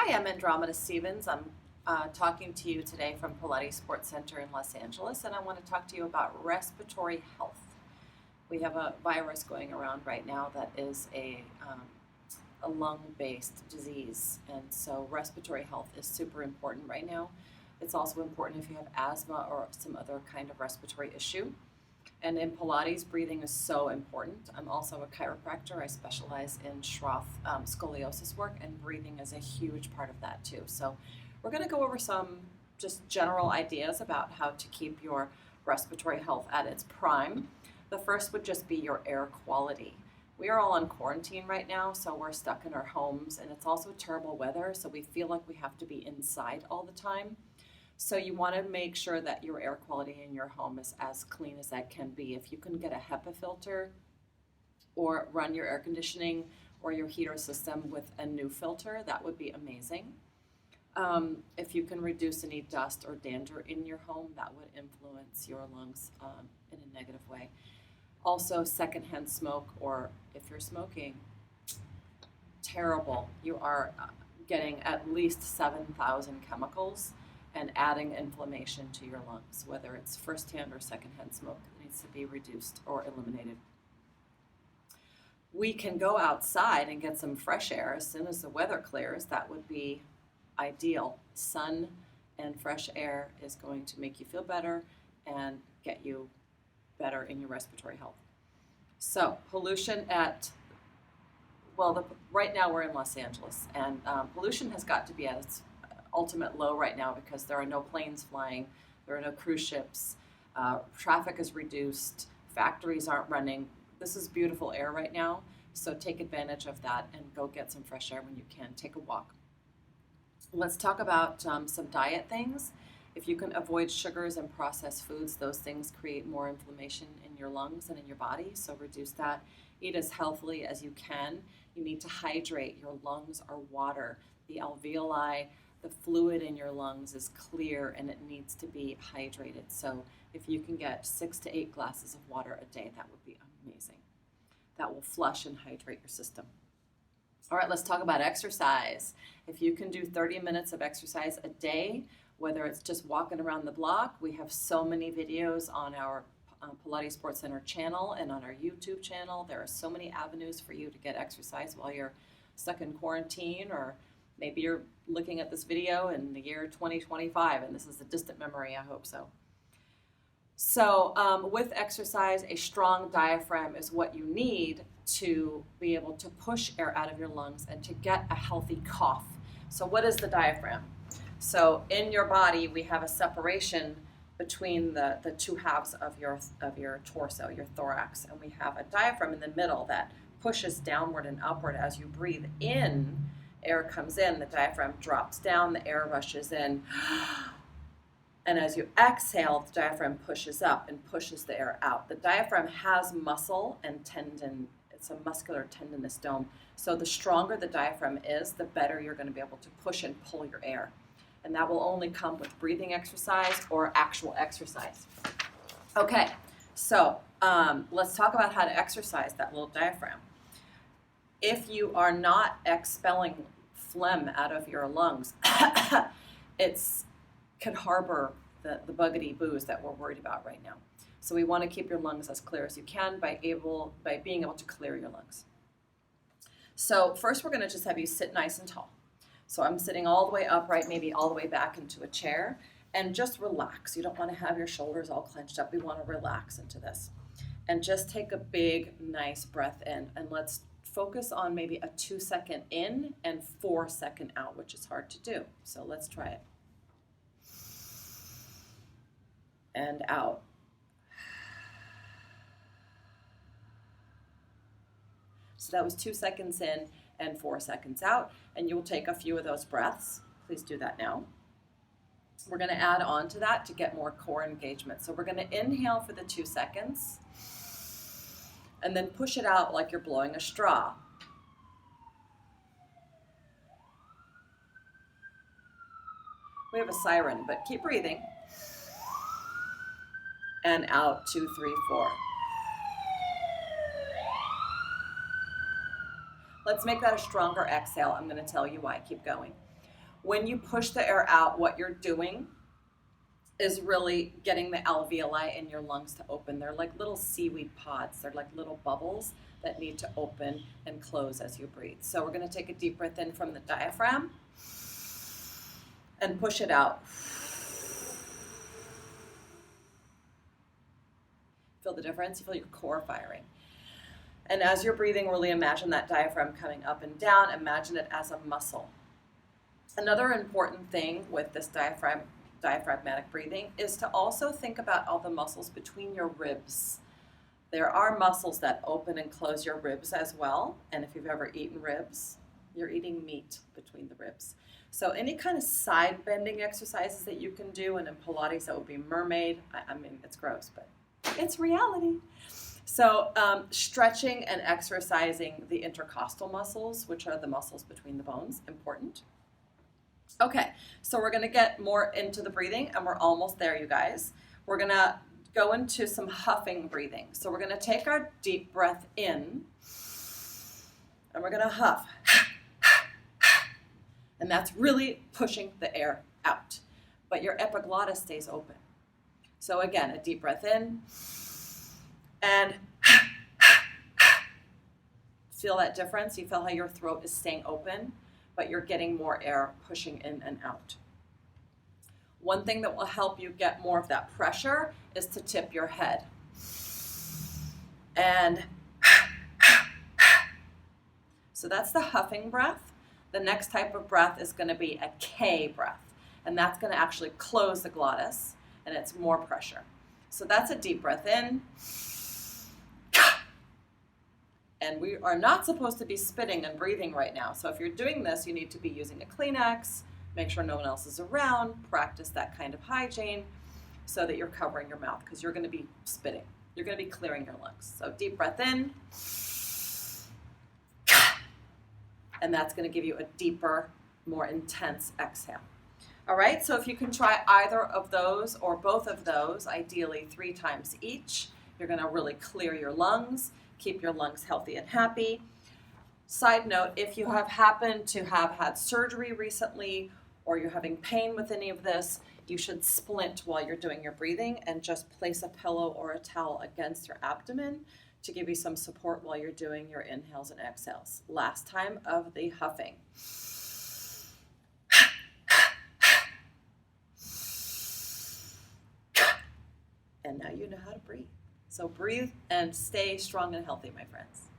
Hi, I'm Andromeda Stevens. I'm talking to you today from Pilates Sports Center in Los Angeles, and I want to talk to you about respiratory health. We have a virus going around right now that is a lung-based disease, and so respiratory health is super important right now. It's also important if you have asthma or some other kind of respiratory issue. And in Pilates, breathing is so important. I'm also a chiropractor. I specialize in Schroth scoliosis work, and breathing is a huge part of that too. So we're going to go over some just general ideas about how to keep your respiratory health at its prime. The first would just be your air quality. We are all on quarantine right now, so we're stuck in our homes, and it's also terrible weather, so we feel like we have to be inside all the time. So you want to make sure that your air quality in your home is as clean as that can be. If you can get a HEPA filter or run your air conditioning or your heater system with a new filter, that would be amazing. If you can reduce any dust or dander in your home, that would influence your lungs in a negative way. Also, secondhand smoke, or if you're smoking, terrible. You are getting at least 7,000 chemicals and adding inflammation to your lungs, whether it's firsthand or secondhand smoke. It needs to be reduced or eliminated. We can go outside and get some fresh air as soon as the weather clears. That would be ideal. Sun and fresh air is going to make you feel better and get you better in your respiratory health. So pollution right now we're in Los Angeles, and pollution has got to be at its ultimate low right now because there are no planes flying, there are no cruise ships, traffic is reduced, factories aren't running. This is beautiful air right now, so take advantage of that and go get some fresh air when you can. Take a walk. Let's talk about some diet things. If you can avoid sugars and processed foods, those things create more inflammation in your lungs and in your body, so reduce that. Eat as healthily as you can. You need to hydrate. Your lungs are water. The alveoli, the fluid in your lungs is clear and it needs to be hydrated. So if you can get 6 to 8 glasses of water a day, that would be amazing. That will flush and hydrate your system. All right, let's talk about exercise. If you can do 30 minutes of exercise a day, whether it's just walking around the block, we have so many videos on our Pilates Sports Center channel and on our YouTube channel. There are so many avenues for you to get exercise while you're stuck in quarantine, or maybe you're looking at this video in the year 2025 and this is a distant memory. I hope so. So with exercise, a strong diaphragm is what you need to be able to push air out of your lungs and to get a healthy cough. So what is the diaphragm? So in your body, we have a separation between the two halves of your torso, your thorax, and we have a diaphragm in the middle that pushes downward and upward as you breathe in. Air comes in, the diaphragm drops down, the air rushes in. And as you exhale, the diaphragm pushes up and pushes the air out. The diaphragm has muscle and tendon. It's a muscular tendinous dome. So the stronger the diaphragm is, the better you're going to be able to push and pull your air. And that will only come with breathing exercise or actual exercise. Okay, so let's talk about how to exercise that little diaphragm. If you are not expelling phlegm out of your lungs, it can harbor the buggity boos that we're worried about right now. So we want to keep your lungs as clear as you can by being able to clear your lungs. So first we're going to just have you sit nice and tall. So I'm sitting all the way upright, maybe all the way back into a chair, and just relax. You don't want to have your shoulders all clenched up. We want to relax into this. And just take a big, nice breath in, and let's focus on maybe a 2-second in and 4-second out, which is hard to do. So let's try it. And out. So that was 2 seconds in and 4 seconds out, and you'll take a few of those breaths. Please do that now. We're going to add on to that to get more core engagement. So we're going to inhale for the 2 seconds, and then push it out like you're blowing a straw. We have a siren, but keep breathing. And out, 2, 3, 4. Let's make that a stronger exhale. I'm going to tell you why. Keep going. When you push the air out, what you're doing is really getting the alveoli in your lungs to open. They're like little seaweed pods. They're like little bubbles that need to open and close as you breathe. So we're going to take a deep breath in from the diaphragm and push it out. Feel the difference? You feel your core firing. And as you're breathing, really imagine that diaphragm coming up and down. Imagine it as a muscle. Another important thing with this diaphragmatic breathing is to also think about all the muscles between your ribs. There are muscles that open and close your ribs as well. And if you've ever eaten ribs, you're eating meat between the ribs. So any kind of side bending exercises that you can do, and in Pilates that would be mermaid. I mean, it's gross, but it's reality. So stretching and exercising the intercostal muscles, which are the muscles between the bones, important. Okay, so we're going to get more into the breathing, and we're almost there, you guys. We're going to go into some huffing breathing. So we're going to take our deep breath in, and we're going to huff. And that's really pushing the air out. But your epiglottis stays open. So again, a deep breath in, and feel that difference? You feel how your throat is staying open, but you're getting more air pushing in and out. One thing that will help you get more of that pressure is to tip your head. And so that's the huffing breath. The next type of breath is going to be a K breath, and that's going to actually close the glottis, and it's more pressure. So that's a deep breath in. And we are not supposed to be spitting and breathing right now. So if you're doing this, you need to be using a Kleenex, make sure no one else is around, practice that kind of hygiene so that you're covering your mouth, because you're going to be spitting. You're going to be clearing your lungs. So deep breath in. And that's going to give you a deeper, more intense exhale. All right, so if you can try either of those or both of those, ideally 3 times each, you're going to really clear your lungs, keep your lungs healthy and happy. Side note, if you have happened to have had surgery recently or you're having pain with any of this, you should splint while you're doing your breathing and just place a pillow or a towel against your abdomen to give you some support while you're doing your inhales and exhales. Last time of the huffing. And now you know how to breathe. So breathe and stay strong and healthy, my friends.